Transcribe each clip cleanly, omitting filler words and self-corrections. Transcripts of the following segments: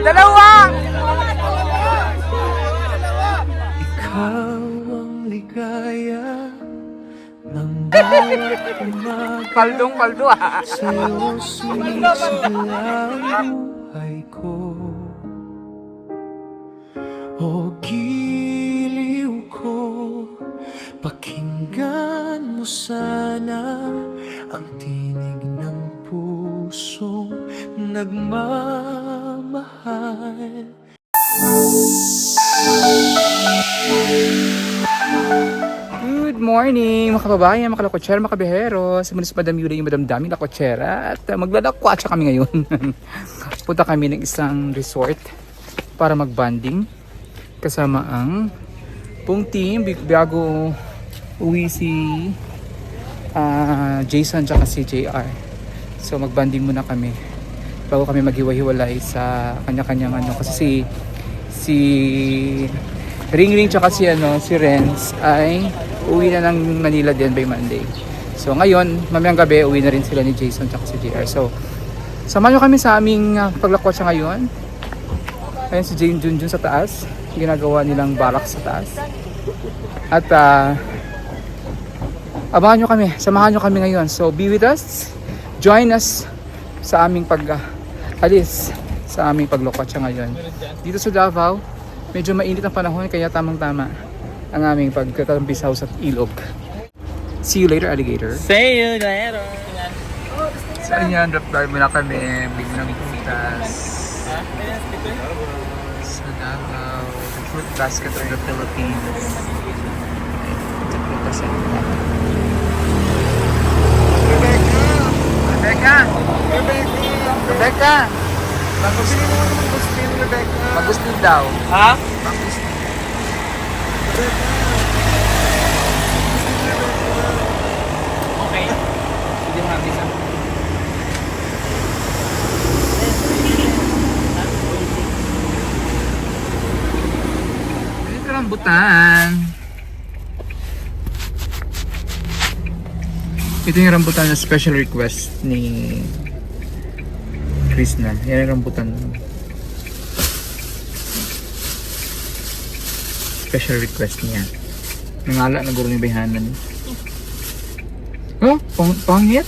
Dalawa! Ikaw ang ligaya ng bawat umaga. Paldong-paldo ah. Sa'yo sumisigla ang buhay ko. O giliw ko, pakinggan mo sana ang tinig ng pusong nagmamahal. Good morning mga kababayan, mga kalakotsera, mga kabihero. Sa munis Madam Yuli yung Madam Dami Lakotsera. At maglalakwatsya kami ngayon. Punta kami ng isang resort para mag-banding. Kasama ang buong team. Bago uwi si Jason at si JR. So mag-banding muna kami bago kami maghiwa-hiwalay sa kanya-kanyang ano. Kasi si Ring tsaka si Renz ay uwi na ng Manila din by Monday. So ngayon, mamayang gabi uwi na rin sila ni Jason tsaka si JR. So samahan nyo kami sa aming paglakwatsa ngayon. Ayan si Jane Junjun sa taas. Ginagawa nilang balak sa taas. At abangan nyo kami, samahan nyo kami ngayon. So be with us. Join us sa aming pag-alis sa aming paglakwatsa ngayon. Dito sa Davao, medyo mainit ang panahon kaya tamang-tama ang aming pagkatampisaw sa ilog. See you later, alligator. See you later. So ayan, drop drive muna kami. Biglang ikitas sa Davao, the fruit basket of the Philippines. Ito po kasi. Rebecca! Rebecca! Magustin daw. Ha? Okay. Hindi mo namin sa... Ito rambutan. Ito yung rambutan na special request ni Krishna. Yan yung rambutan. Special request niya. Nangala na guro ni Bayhanan. Oh, pangit?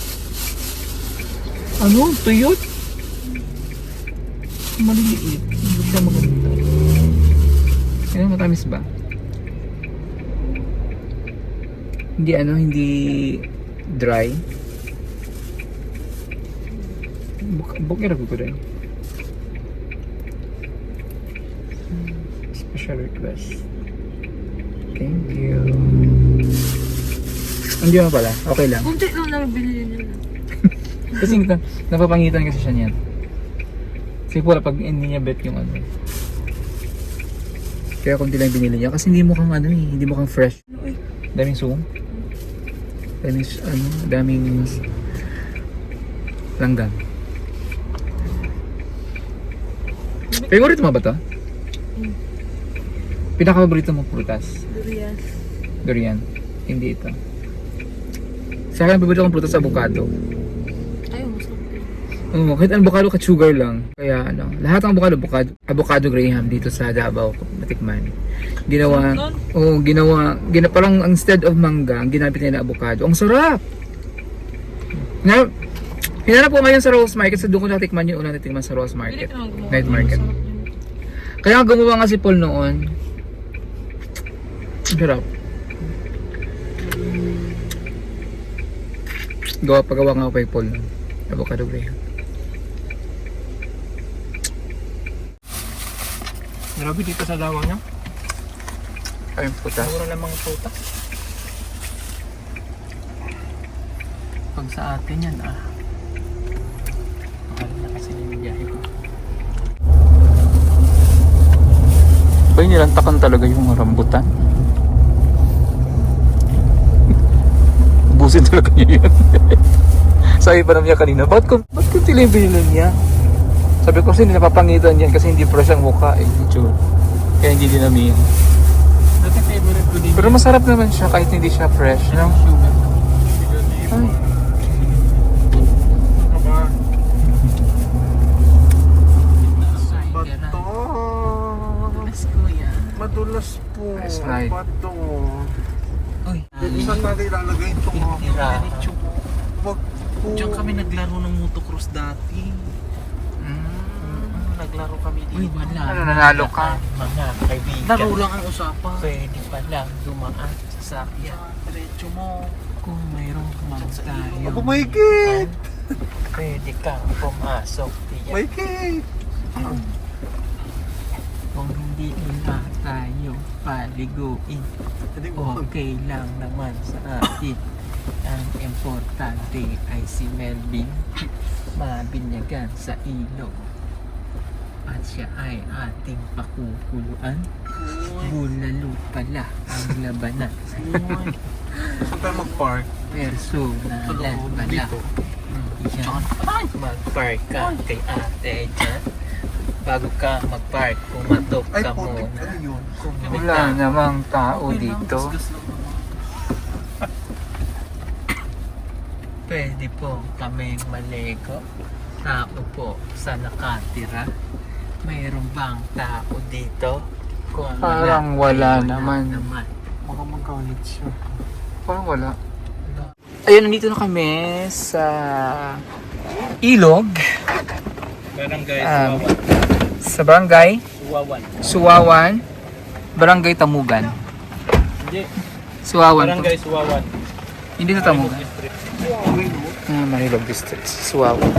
Ano? Tuyot? Maliliit. Hindi siya maganda. Ano, matamis ba? Hindi hindi dry. Bukira ko rin. Special request. Thank you. Hindi mo pala? Okay lang. Kunti lang naman binili nila. Kasi napapangitan kasi siya niyan. Kasi pala pag hindi niya bet yung ano. Kaya kunti lang binili niya. Kasi hindi mo kang ano eh. Hindi mo kang fresh. Daming suong. Daming langgam. Favorite mo ba ito? Pinaka-favorito mo prutas? Durian. Durian. Hindi ito. Sa akin, favorite akong prutas avocado. Ayaw, masarap din. Oo, kahit ang avocado ka sugar lang. Kaya lahat ng avocado Graham dito sa Davao, natikman. Parang instead of mangga, ginamit nila na avocado. Ang sarap! Hinanap ko ngayon sa Rose Market, sa doon ko natikman yung unang natikman sa Rose Market. Night Market. Kaya gumawa nga si Paul noon. Ang sarap. Pagawa nga ako kay Paul noon. Avocado Graham. Grabe dito sa Davao niya. Ay, putas. Mura lang mga puta. Pag sa atin yan mahal na kasi yung biyahe ko. Bay, nilantakan talaga yung rambutan. Ubusin talaga niya yun. Sabi pa naman niya kanina, ba't kunti lang yung binili niya? Sabi ko kasi hindi napapangitan yan kasi hindi fresh ang mukha eh. Kaya hindi dinamihan. Dati favorite ko din. Pero Pero masarap naman siya kahit hindi siya fresh, no? Ay. Bato. Mas kuya. Madulas po. Nice ride. Bato. Uy. Saan natin ilalagay ito? Tira. Wag po. Diyan kami naglaro ng motocross dati. Naglaro kami dito. Uy, wala. Ano, nanalo ka? Mga kaibigan. Laro lang ang usapan. Pwede pa lang dumaan sa sakyan. Diretso mo. Kung mayroong kumang tayo. Ako mahigit. Pwede kang pumasok. Tiyak. Mahigit. Kung hindi na tayo paliguin, Hindi ko. okay lang naman sa atin. Ang importante ay si Melvin mabinyagan sa ilog. At siya ay ating pakukuluan. Bulalo pala ang labanan. Saan tayo mag-park? Personalan pala. Yan. Mag-park ka kay ate dyan. Bago ka mag-park, kumatok Ay, ka putik. muna. Ano yun? Wala namang tao dito. Pwede po kaming malego. Tao po sa nakatira. Mayroon bang tao dito? Kung Parang wala naman. Baka magalit siya. Parang wala. Ayun, nandito na kami sa ilog. Barangay Sa barangay Suwawan. Suwawan, Barangay Tamugan. Hindi. Suwawan to. Barangay Suwawan. Hindi sa Tamugan. Marilog District. Suwawan.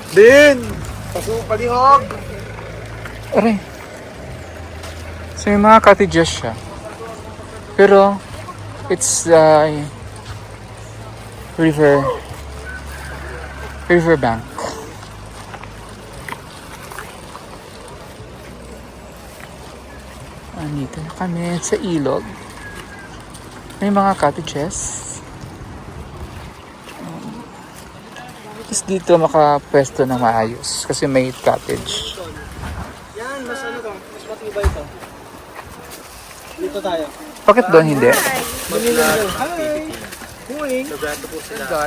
Din! Pasok palihog! Aray. So may mga cottages siya. Pero, it's river bank. Andito na kami sa ilog. May mga cottages. Tapos dito makapwesto na maayos kasi may cottage. Yan, mas ano to? Mas matibay to. Dito tayo. Bakit doon hindi? Hi!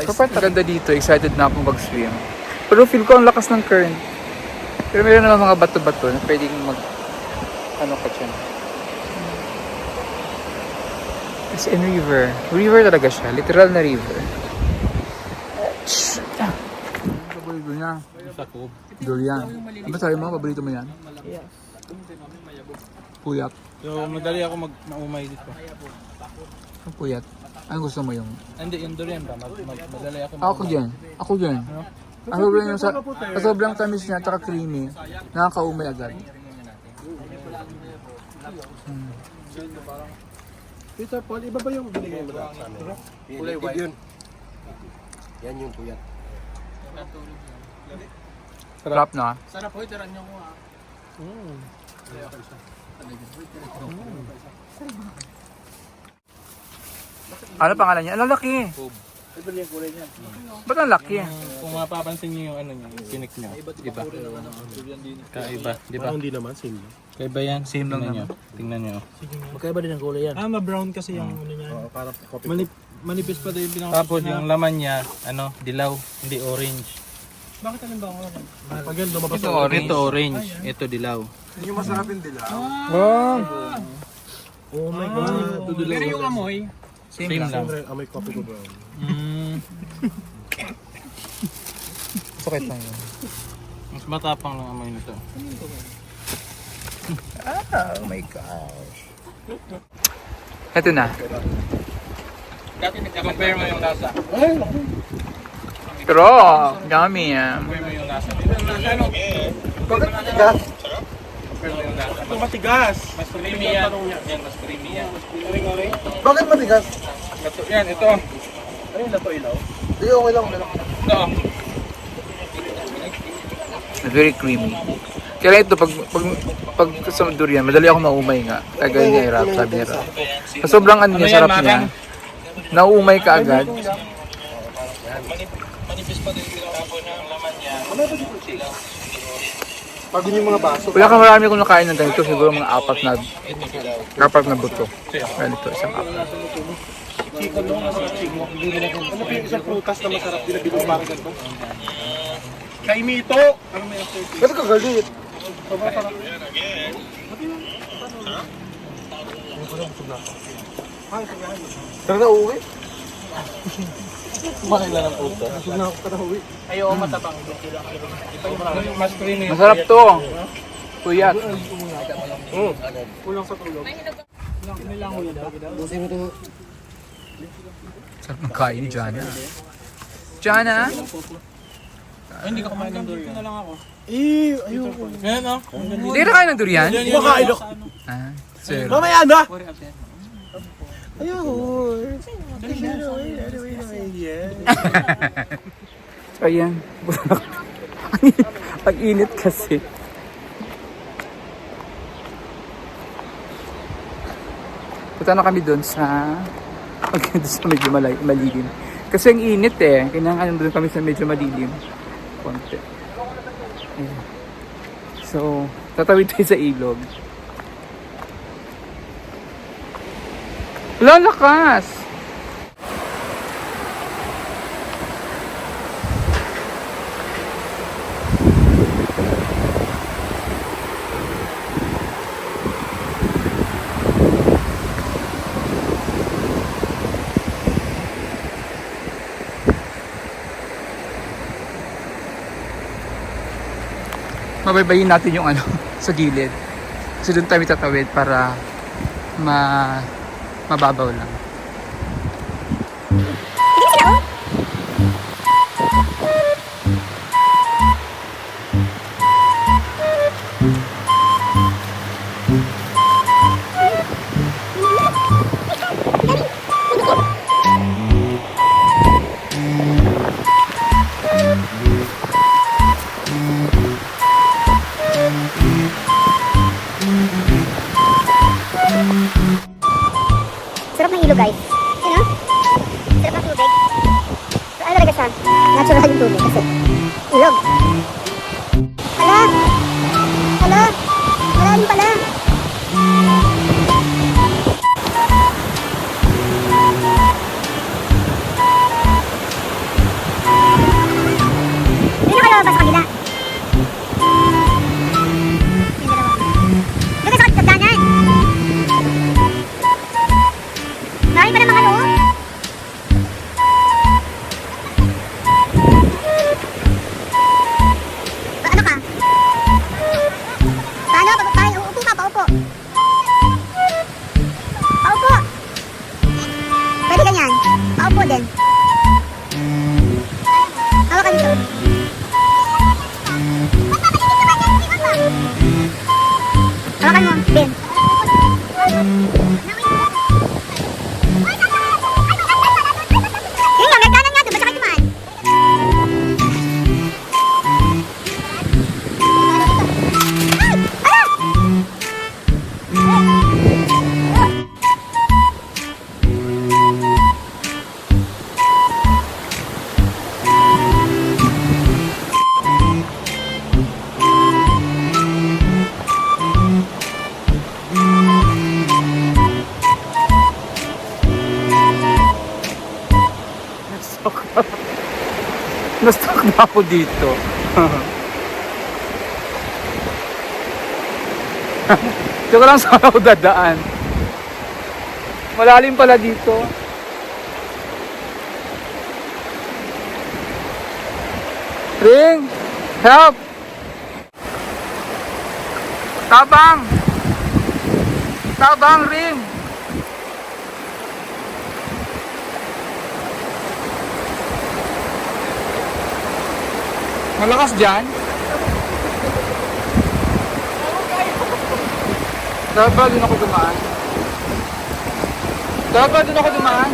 So far, ganda dito. Excited na akong mag-swim. Pero feel ko ang lakas ng current. Pero meron naman mga bato-bato na pwedeng ano ka dyan. It's in river. River talaga siya. Literal na river. Paborito niya. Durian. Ano sabi mo? Paborito mo yan? Yes. Puyat. So, madali ako maumay dito. Ang puyat. Ano gusto mo yung? Hindi, yung durian ba? Madali ako Ako dyan. Ako dyan. Ang sobrang yung sobrang tamis niya at creamy. Nakakaumay agad. Peter Paul, iba ba yung binigay mo sa amin? Kulay white. Yun. Yan yung puyat. Sarap na. Sarap po, itiran niyo ko ha. Ano pangalan niya? Ang laki. Iba yung kulay niya. Ba't ang laki? Kung mapapansin niyo yung ano niya, yung tinik niya. Iba. Kaiba, di ba? Parang hindi naman, same lang. Kaiba yan. Same lang Tingnan niyo. Tingnan niyo. Magkaiba din ang kulay yan. Ma-brown kasi yung ano niya. Oo, parang copy. Manipis pa din yung pinaka. Tapos yung laman niya, ano, dilaw, hindi orange. Bakit alin ba ako? Pag yan, lumabas Ito ang orange. Ito orange, ito dilaw. Yung masarap yung dilaw. Wow. Oh my God. Ito dilaw. Pero yung amoy, Same lang. Siyempre, amoy copy ko brown. Sakit lang yun. Mas matapang lang amoy nito. Oh my gosh. Ito na. Compare mo yung lasa. Pero, yummy yan. Compare mo yung lasa. Bakit matigas? Ito matigas. Mas creamy yan. Yan, mas creamy yan. Bakit matigas? Yan, ito. Hindi, okay lang. Very creamy. Kaya ito, pag sa durian, madali ako maumay nga. Kagaya niya, hirap, sabi niya. Sa sobrang ano niya, sarap niya. Nauumay ka agad. Pag yung mga baso. Wala kang marami kung nakain ng ganito, siguro mga apat na buto. Ganito, isang apat. Ano pa yung isang prutas na masarap dinabito sa bakit ganito? Kay Mito! Ba't ka galit? Sobrang sarap. Tara na uwi. Kumain lang ng puto. Busog na ako ka na uwi. Ayaw matabang. Mas creamy. Masarap to. Kuyat. Kulang sa tulog. Sarap ng kain ni Jana. Jana? Ay, hindi ka kumain ng durian. Ayoko. Yan oh. Hindi na kain ng durian? Kumakain ako. Ah, sir. Mamaya na! Ayoko. Ayan. Ang init kasi. Punta na kami doon sa medyo malilim. Kasi ang init eh. Kailangan doon kami sa medyo malilim. Konti. Ayan. So, tatawid tayo sa ilog. Lalakas! Mabaybayin natin yung ano sa gilid. Kasi doon tayo tatawid para mababaw lang. Sarap ng ilog guys. Sino? Sarap ng tubig. So, ano talaga siya? Natural yung tubig kasi ilog. Hala! Hala! Malalim pala! Hindi na kayo mabasa kabila. Doon ka sa kataganan! Marami pa namang ano? Ano ka? Paano? Uupo ka, paupo. Paupo. Pwede ganyan. Paupo din. Hawak ka dito. Hawakan mo, Ben. Yun nga, may kanan nga doon. Basta kayo tumaan. Ay! Na-stuck na ako dito. Tsaka lang saan ako dadaan. Malalim pala dito. Ring! Help! Tabang! Tabang, Ring! Malakas dyan? Dapat ba doon ako dumaan? Dapat ba doon ako dumaan?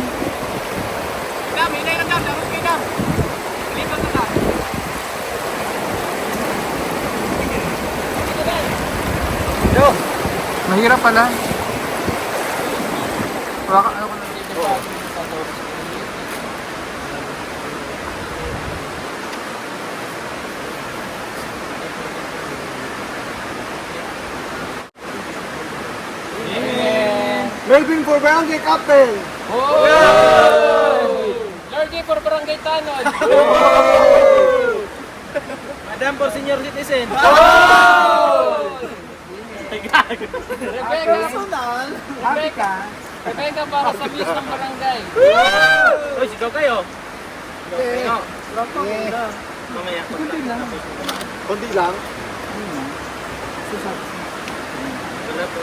Mahirap pala. Baka ano ko na dito. Melvin for Barangay Captain! Lordy for Barangay Tanod. Madam for Senior Citizen. Rebecca para sa Miss ng Barangay. Uy, sigaw kayo. Mamaya. Kundi lang. Wala po.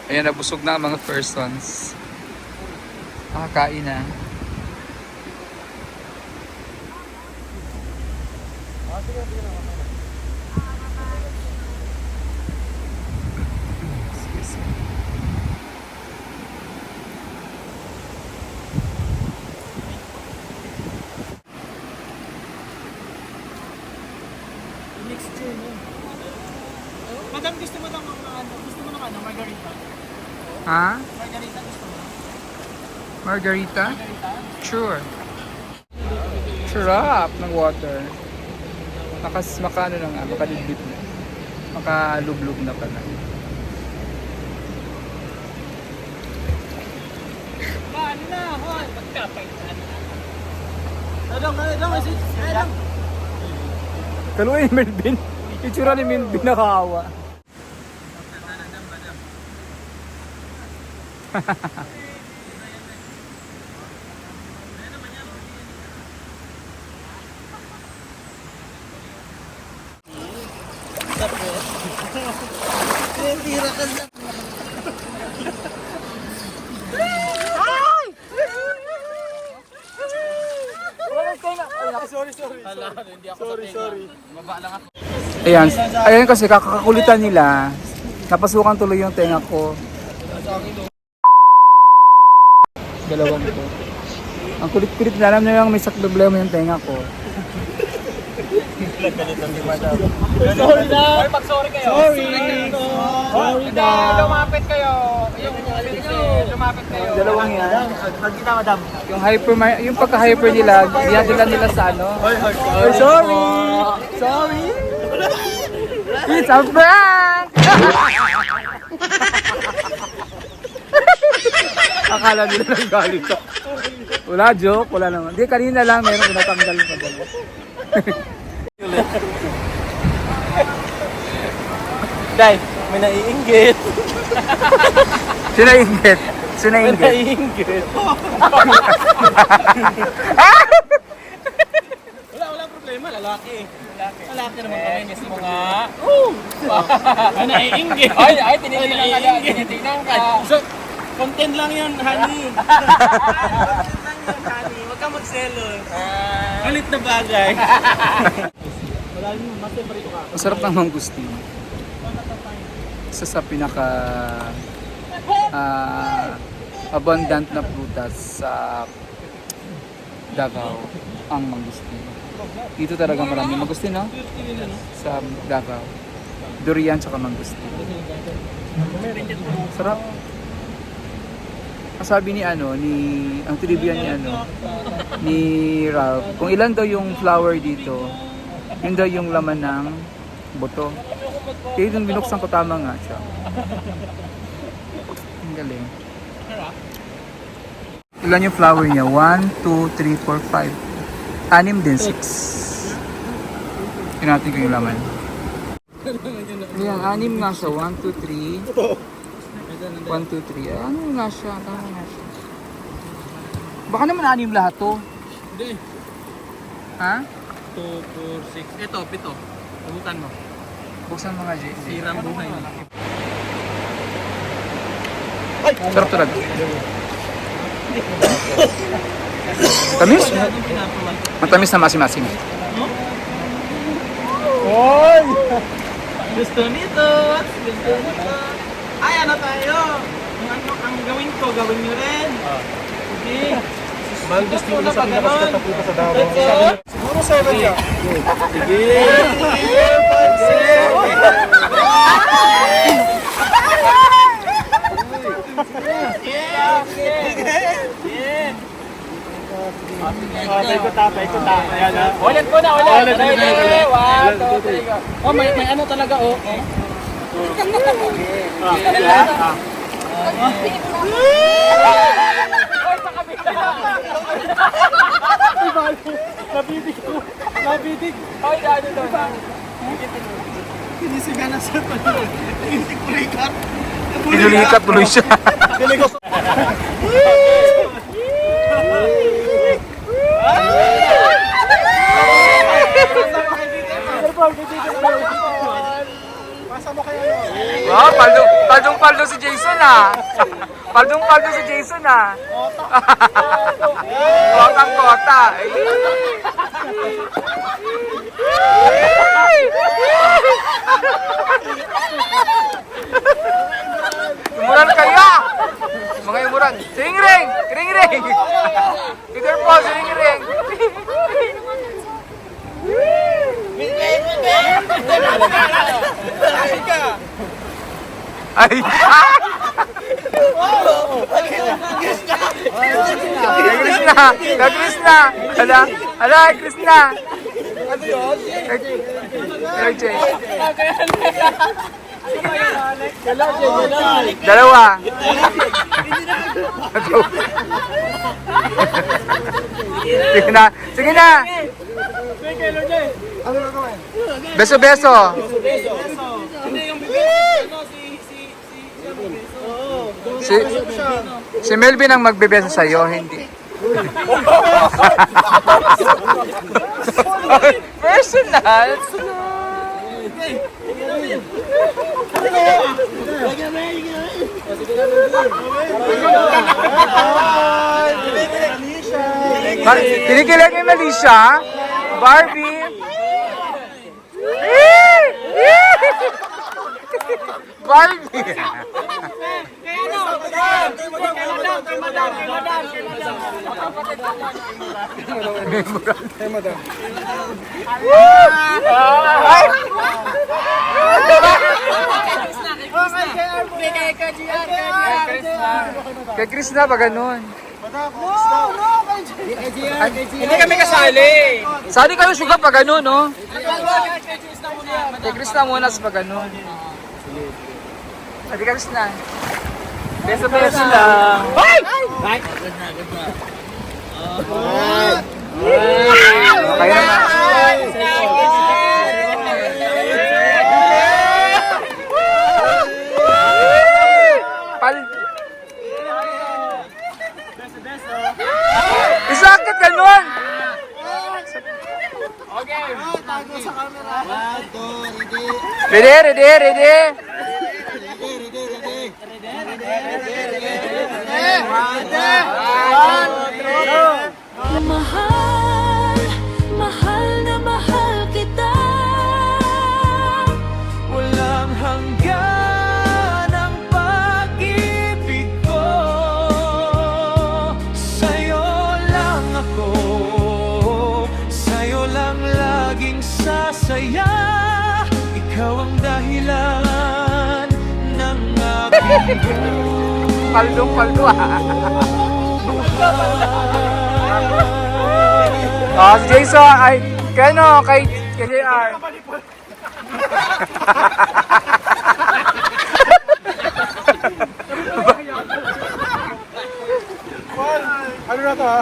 Ayan, nabusog na ang mga persons. Nakakain na. Madam, gusto mo ng margarita? Ha? Margarita gusto mo? Margarita? Sure. Sarap ng water. Makano na nga, makaliblit na. Makalublog na pala. Paano na? Hoy! Magkapaitan. Adong, is it? Adong! Kaluwa ni Melvin. Itsura ni Melvin nakahawa. Ayan kasi kakakakulitan nila. Napasukan tuloy yung tenga ko. Dalawang ko. Ang kulit-kulit na, alam niyo yung may problema yung tenga ko. Sorry na! Hoy, mag-sorry kayo! Sorry na! Lumapit kayo! Lumapit kayo! Dalawang yan. Magkita, madam. Yung pagka-hyper nila, dinadala nila sa ano. Oh, sorry! Sorry! It's a prank! Akala nila nang galit ako. Wala, joke. Wala naman. Hindi, kanina lang meron pinatanggal pa dala. Day, may naiinggit. Sinainggit. Sinainggit. Naiinggit. Walang problema, lalaki. Lalaki naman kami, miss mo nga. Naiinggit. Ay, tinitingnan ka. So, content lang yun, honey. Content lang yun, honey. Huwag ka magselos. Galit na bagay. Masarap ng mangustin. Isa sa pinaka abundant na prutas sa Davao ang mangustin. Dito talaga marami mangustin, no? Sa Davao. Durian tsaka mangustin. Sarap. Sabi ni ang trivia ni ni Ralph, kung ilan daw yung flower dito, Yun daw yung laman ng buto. Kaya yung binuksan ko, tama nga siya. Ang galing. Ilan yung flower niya? 1, 2, 3, 4, 5. 6 din, 6. Tingnan natin ko yung laman. Ayan, 6 nga siya. 1, 2, 3. 1, 2, 3. Ano nga siya? Tama nga siya. Baka naman 6 lahat to. Hindi. Ha? 2, 4, 6. Ito, 7. Subukan mo. Buksan mo nga, Jay. Sirang buhay mo. Sarap talaga. Tamis? Matamis na masim-masim. Gusto nito! Gusto nito! Ay, ano tayo? Ang gawin ko, gawin nyo rin. Sige. Mahal gusto Gusto nyo sa na pinakasikat na prutas sa Davao. Siguro 7 yan. Ulit ko na, ulit. Ulit. 1, 2, 3, go. Oh, may ano talaga, oh. Nabitig. Ay, ano doon? Pinulikat tuloy siya. Wow, paldong-paldo si Jason ah. Paldong-paldo si Jason ah. Kotang-kota. Umuran kaya. Mga umuran. Singring! Ring-ring! Peter Paul, singring! Ay! Kay Krishna! Kay Krishna! Hala! Hala! Kay Krishna! Ano yun? Kay Jay. Dalawa! Sige na! Sige na! Beso-beso! Hindi, yung bibig, ano, Si Melvin ang magbebeso sa'yo, hindi. Personal! Kinikilig ni Melissa, Barbie. Barbie. Kay Krishna ba ganun? Hindi kami kasali. Sali kayo suga pa ganun, no? Kay Krishna muna sa pa ganun. Sabi ka Krishna. Beso-beso lang. Ay! Kaya naman. Isakit ganun! Okay. Ready? Mahal, mahal na mahal kita. Walang hanggan ang pag-ibig ko. Sa'yo lang ako, sa'yo lang laging sasaya. Ikaw ang dahilan ng aking Paldong-paldo Oh, si Jason, ay, kay kay JR. Ano na to ha?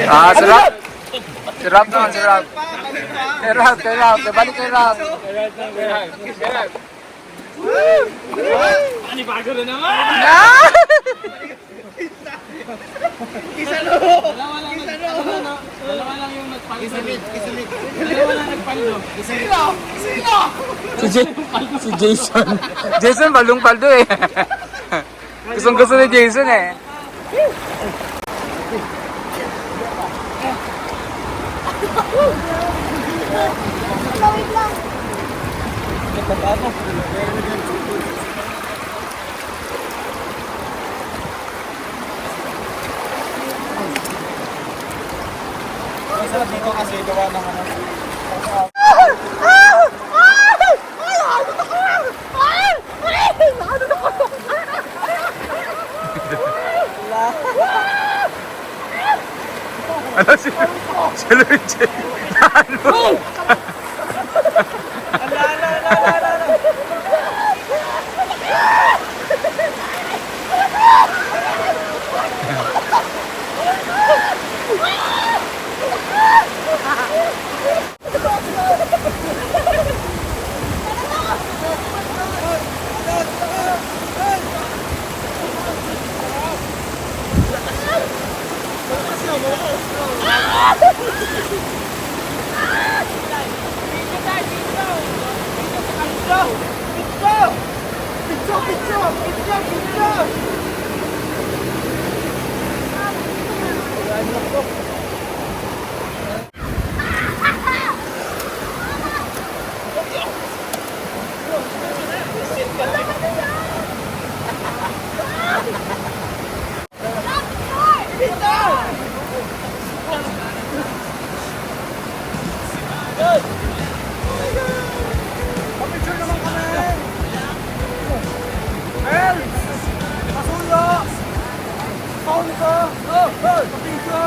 Ah, sarap. Sarap naman, sarap. Kay Rap. Balik kay Rap. Bago na naman! Ah! Dalawa lang yung nagpaldo. Dalawa lang nagpaldo. Si Jason. Jason, paldo eh. Gusto ni Jason eh. Wait lang. Ano si Luigi? Ano? Pasuyo! Paul ka! Oh! Pati ka!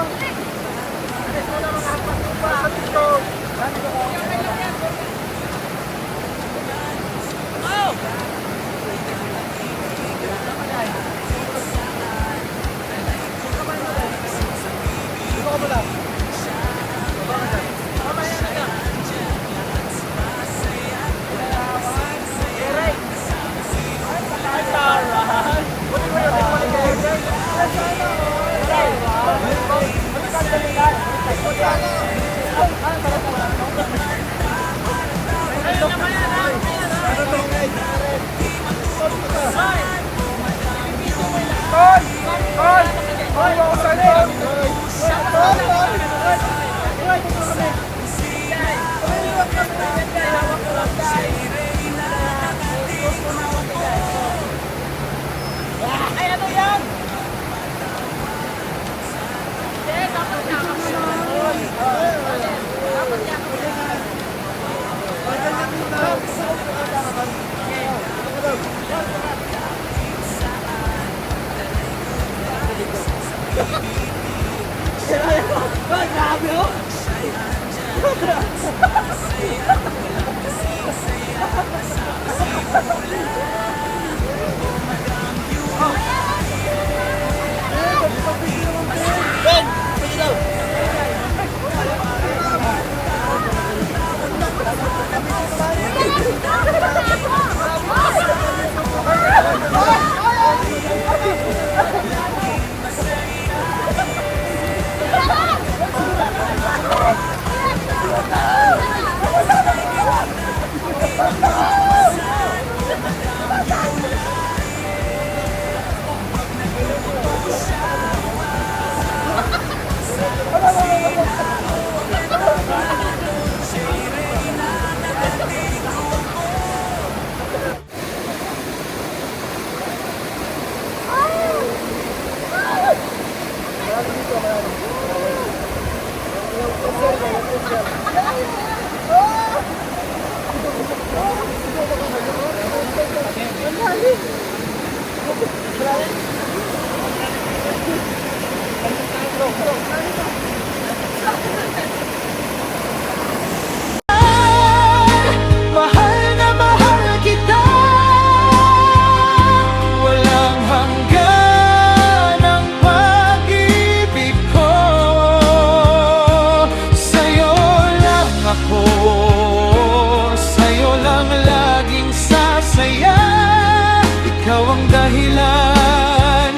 ang dahilan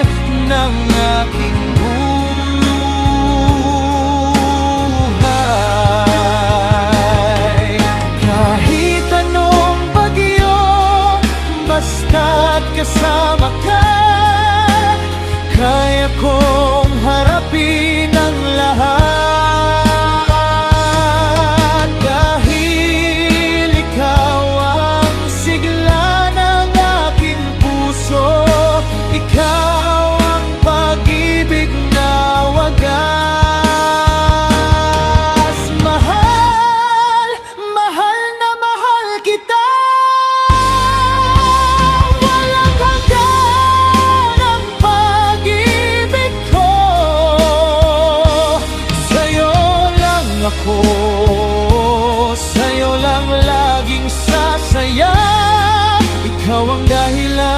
ng aking buhay. Kahit anong bagyo, basta't kasama ka, kaya kong harapin ang lahat. Dahil ikaw ang sigla ng aking puso, ikaw ang pag-ibig na wagas. Mahal, mahal na mahal kita. Walang hanggan ang pag-ibig ko. Sa'yo lang ako, sa'yo lang laging sasaya. Ikaw ang dahilan